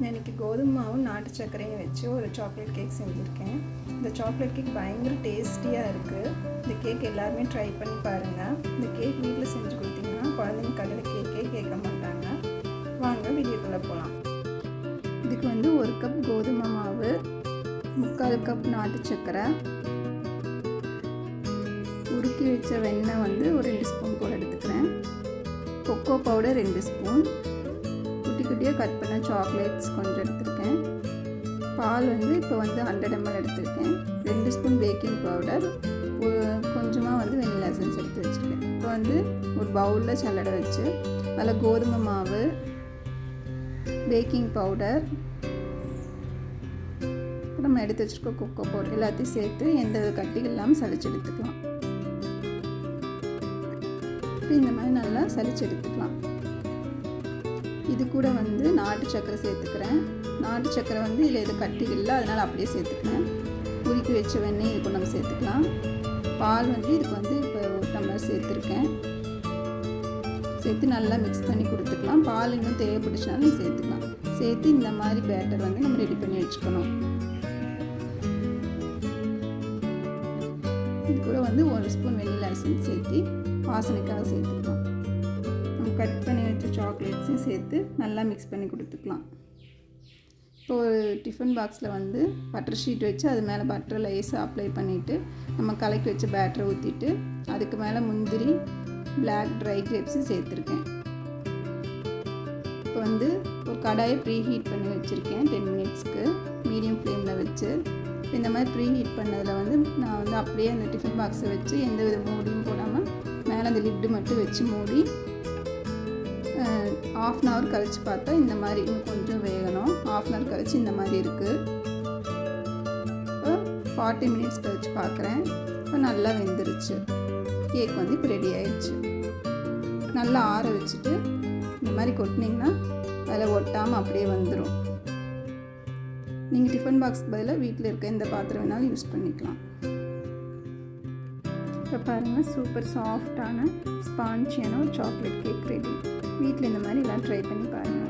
இன்றைக்கி கோதுமை மாவும் நாட்டு சர்க்கரையும் வச்சு ஒரு சாக்லேட் கேக் செஞ்சுருக்கேன். இந்த சாக்லேட் கேக் பயங்கர டேஸ்டியாக இருக்குது. இந்த கேக் எல்லாருமே ட்ரை பண்ணி பாருங்கள். இந்த கேக் வீட்டில் செஞ்சு கொடுத்தீங்கன்னா குழந்தைங்க கடையில் கேக்கே கேட்க மாட்டாங்க. வாங்க வீடியோக்குள்ளே போகலாம். இதுக்கு வந்து 1 கப் கோதுமை மாவு, 3/4 கப் நாட்டு சர்க்கரை, உருக்கி வச்ச வெண்ணெய் வந்து ஒரு 2 ஸ்பூன் போல் எடுத்துக்கிறேன், கொக்கோ பவுடர் 2 ஸ்பூன், குட்டி குட்டியாக கட் பண்ண சாக்லேட்ஸ் கொஞ்சம் எடுத்துருக்கேன், பால் வந்து இப்போ வந்து 100 ml எடுத்துருக்கேன், 2 ஸ்பூன் பேக்கிங் பவுடர், கொஞ்சமாக வந்து வெனிலா எசன்ஸ் எடுத்து வச்சுருக்கேன். இப்போ வந்து ஒரு பவுலில் சல்லடை வச்சு அதில் கோதுமை மாவு, பேக்கிங் பவுடர், நம்ம எடுத்து வச்சுருக்க கொக்கோ பவுடர் எல்லாத்தையும் சேர்த்து எந்த கட்டிகள் இல்லாமல் சளிச்சு எடுத்துக்கலாம். இப்போ இந்த மாதிரி நல்லா சளிச்சு எடுத்துக்கலாம். இது கூட வந்து நாட்டு சர்க்கரை சேர்த்துக்கிறேன். நாட்டு சர்க்கரை வந்து இதில் எது கட்டி இல்லை, அதனால் அப்படியே சேர்த்துக்கிறேன். உருக்கி வச்ச வெண்ணெய் இது கூட நம்ம சேர்த்துக்கலாம். பால் வந்து இதுக்கு வந்து இப்போ 1 டம்ளர் சேர்த்துருக்கேன். சேர்த்து நல்லா மிக்ஸ் பண்ணி கொடுத்துக்கலாம். பால் இன்னும் தேவைப்பட்டுச்சுனாலும் சேர்த்துக்கலாம். சேர்த்து இந்த மாதிரி பேட்டர் வந்து நம்ம ரெடி பண்ணி வச்சுக்கணும். இது கூட வந்து 1 ஸ்பூன் வெனிலா எசன்ஸ் சேர்த்து வாசனைக்காக சேர்த்துக்கலாம். நம்ம கட் பண்ணி வச்ச சாக்லேட்ஸையும் சேர்த்து நல்லா மிக்ஸ் பண்ணி கொடுத்துக்கலாம். இப்போ ஒரு டிஃபன் பாக்ஸில் வந்து பட்டர் ஷீட் வச்சு அது மேலே பட்டர் லேஸாக அப்ளை பண்ணிவிட்டு நம்ம கலக்கி வச்ச பேட்டரை ஊற்றிட்டு அதுக்கு மேலே முந்திரி, பிளாக் ட்ரை கிரேப்ஸும் சேர்த்துருக்கேன். இப்போ வந்து ஒரு கடாயை ப்ரீ ஹீட் பண்ணி வச்சுருக்கேன் 10 மினிட்ஸ்க்கு மீடியம் ஃப்ளேமில் வச்சு. இந்த மாதிரி ப்ரீ ஹீட் பண்ணதில் வந்து நான் வந்து அப்படியே அந்த டிஃபன் பாக்ஸை வச்சு எந்த வித மூடியும் போடாமல் மேலே அந்த லிட்டு மட்டும் வச்சு மூடி 1/2 hour கழித்து பார்த்தா இந்த மாதிரி இன்னும் கொஞ்சம் வேகணும். 1/2 hour கழித்து இந்த மாதிரி இருக்குது. இப்போ 40 மினிட்ஸ் கழித்து பார்க்குறேன். இப்போ நல்லா வெந்துருச்சு. கேக் வந்து இப்போ ரெடி ஆயிடுச்சு. நல்லா ஆற வச்சுட்டு இந்த மாதிரி கொட்டினீங்கன்னா அதில் ஒட்டாமல் அப்படியே வந்துடும். நீங்கள் டிஃபன் பாக்ஸ்க்கு பதிலாக வீட்டில் இருக்க எந்த பாத்திரம் வேணாலும் யூஸ் பண்ணிக்கலாம். இப்போ பாருங்கள், சூப்பர் சாஃப்டான ஸ்பான்ச்சியான ஒரு சாக்லேட் கேக் ரெடி. வீட்டில் இந்த மாதிரி எல்லாம் ட்ரை பண்ணி பாருங்கள்.